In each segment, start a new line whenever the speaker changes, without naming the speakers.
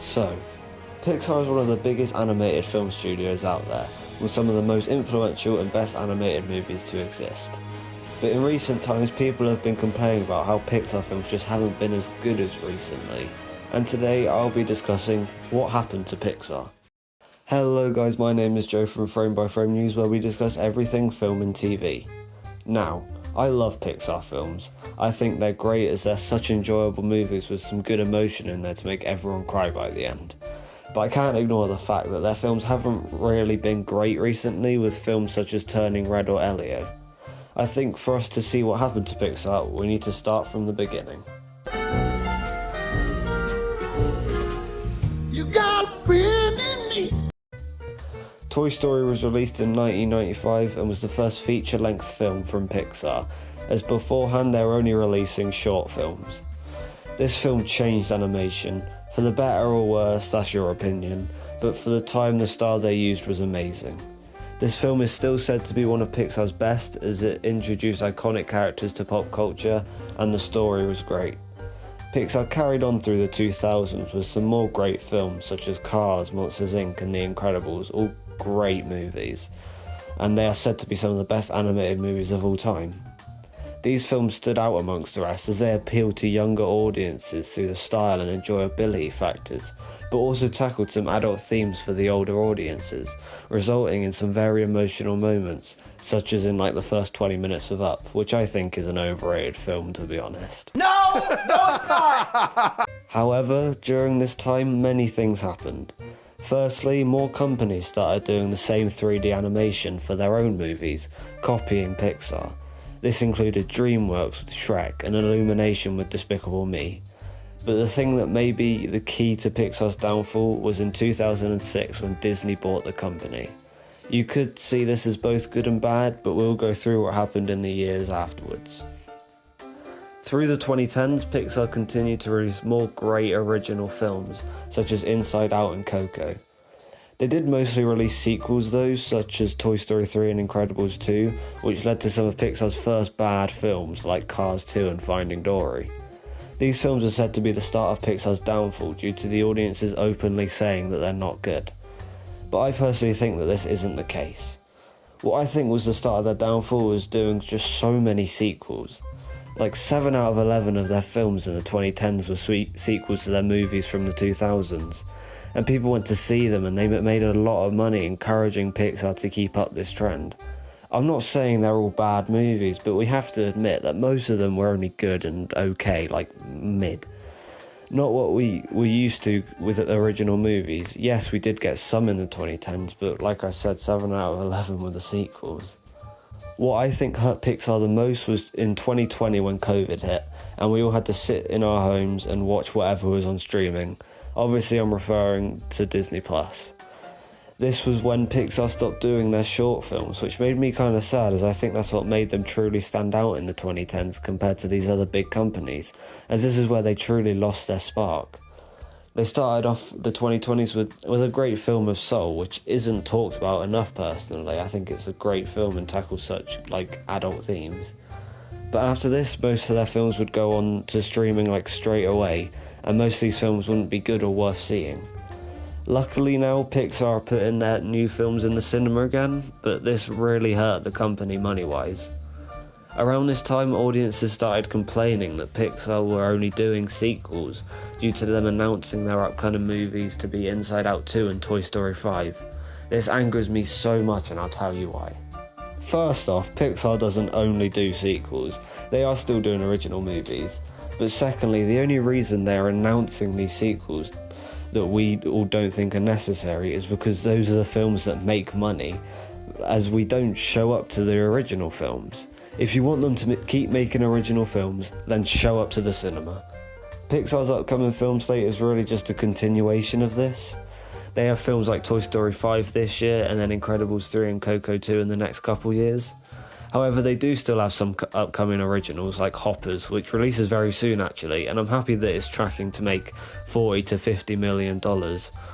So, Pixar is one of the biggest animated film studios out there, with some of the most influential and best animated movies to exist. But in recent times, people have been complaining about how Pixar films just haven't been as good as recently. And today I'll be discussing what happened to Pixar. Hello guys, my name is Joe from Frame by Frame News, where we discuss everything film and TV. Now, I love Pixar films. I think they're great as they're such enjoyable movies with some good emotion in there to make everyone cry by the end. But I can't ignore the fact that their films haven't really been great recently, with films such as Turning Red or Elio. I think for us to see what happened to Pixar, we need to start from the beginning. You got a friend in me. Toy Story was released in 1995 and was the first feature-length film from Pixar, as beforehand they were only releasing short films. This film changed animation, for the better or worse, that's your opinion, but for the time the style they used was amazing. This film is still said to be one of Pixar's best, as it introduced iconic characters to pop culture and the story was great. Pixar carried on through the 2000s with some more great films such as Cars, Monsters Inc. and The Incredibles, all great movies, and they are said to be some of the best animated movies of all time. These films stood out amongst the rest as they appealed to younger audiences through the style and enjoyability factors, but also tackled some adult themes for the older audiences, resulting in some very emotional moments, such as in the first 20 minutes of Up, which I think is an overrated film, to be honest.
No, it's not!
However, during this time many things happened. Firstly, more companies started doing the same 3D animation for their own movies, copying Pixar. This included DreamWorks with Shrek and Illumination with Despicable Me. But the thing that may be the key to Pixar's downfall was in 2006 when Disney bought the company. You could see this as both good and bad, but we'll go through what happened in the years afterwards. Through the 2010s, Pixar continued to release more great original films, such as Inside Out and Coco. They did mostly release sequels though, such as Toy Story 3 and Incredibles 2, which led to some of Pixar's first bad films like Cars 2 and Finding Dory. These films are said to be the start of Pixar's downfall due to the audiences openly saying that they're not good. But I personally think that this isn't the case. What I think was the start of their downfall was doing just so many sequels. 7 out of 11 of their films in the 2010s were sequels to their movies from the 2000s. And people went to see them and they made a lot of money encouraging Pixar to keep up this trend. I'm not saying they're all bad movies, but we have to admit that most of them were only good and okay, mid. Not what we were used to with original movies. Yes, we did get some in the 2010s, but like I said, 7 out of 11 were the sequels. What I think hurt Pixar the most was in 2020 when COVID hit, and we all had to sit in our homes and watch whatever was on streaming. Obviously I'm referring to Disney+. This was when Pixar stopped doing their short films, which made me kind of sad, as I think that's what made them truly stand out in the 2010s compared to these other big companies, as this is where they truly lost their spark. They started off the 2020s with a great film of Soul, which isn't talked about enough personally. I think it's a great film and tackles such adult themes. But after this, most of their films would go on to streaming straight away, and most of these films wouldn't be good or worth seeing. Luckily now, Pixar are putting their new films in the cinema again, but this really hurt the company money-wise. Around this time, audiences started complaining that Pixar were only doing sequels due to them announcing their upcoming movies to be Inside Out 2 and Toy Story 5. This angers me so much, and I'll tell you why. First off, Pixar doesn't only do sequels, they are still doing original movies. But secondly, the only reason they're announcing these sequels that we all don't think are necessary is because those are the films that make money, as we don't show up to the original films. If you want them to keep making original films, then show up to the cinema. Pixar's upcoming film slate is really just a continuation of this. They have films like Toy Story 5 this year, and then Incredibles 3 and Coco 2 in the next couple years. However, they do still have some upcoming originals like Hoppers, which releases very soon actually, and I'm happy that it's tracking to make $40 to $50 million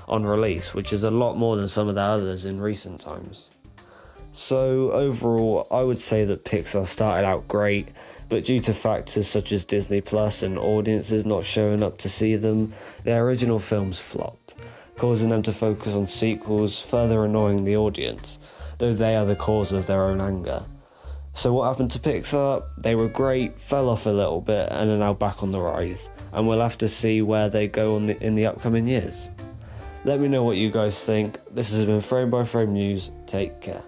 on release, which is a lot more than some of the others in recent times. So overall, I would say that Pixar started out great, but due to factors such as Disney Plus and audiences not showing up to see them, their original films flopped, causing them to focus on sequels, further annoying the audience, though they are the cause of their own anger. So what happened to Pixar? They were great, fell off a little bit, and are now back on the rise, and we'll have to see where they go in the upcoming years. Let me know what you guys think. This has been Frame by Frame News. Take care.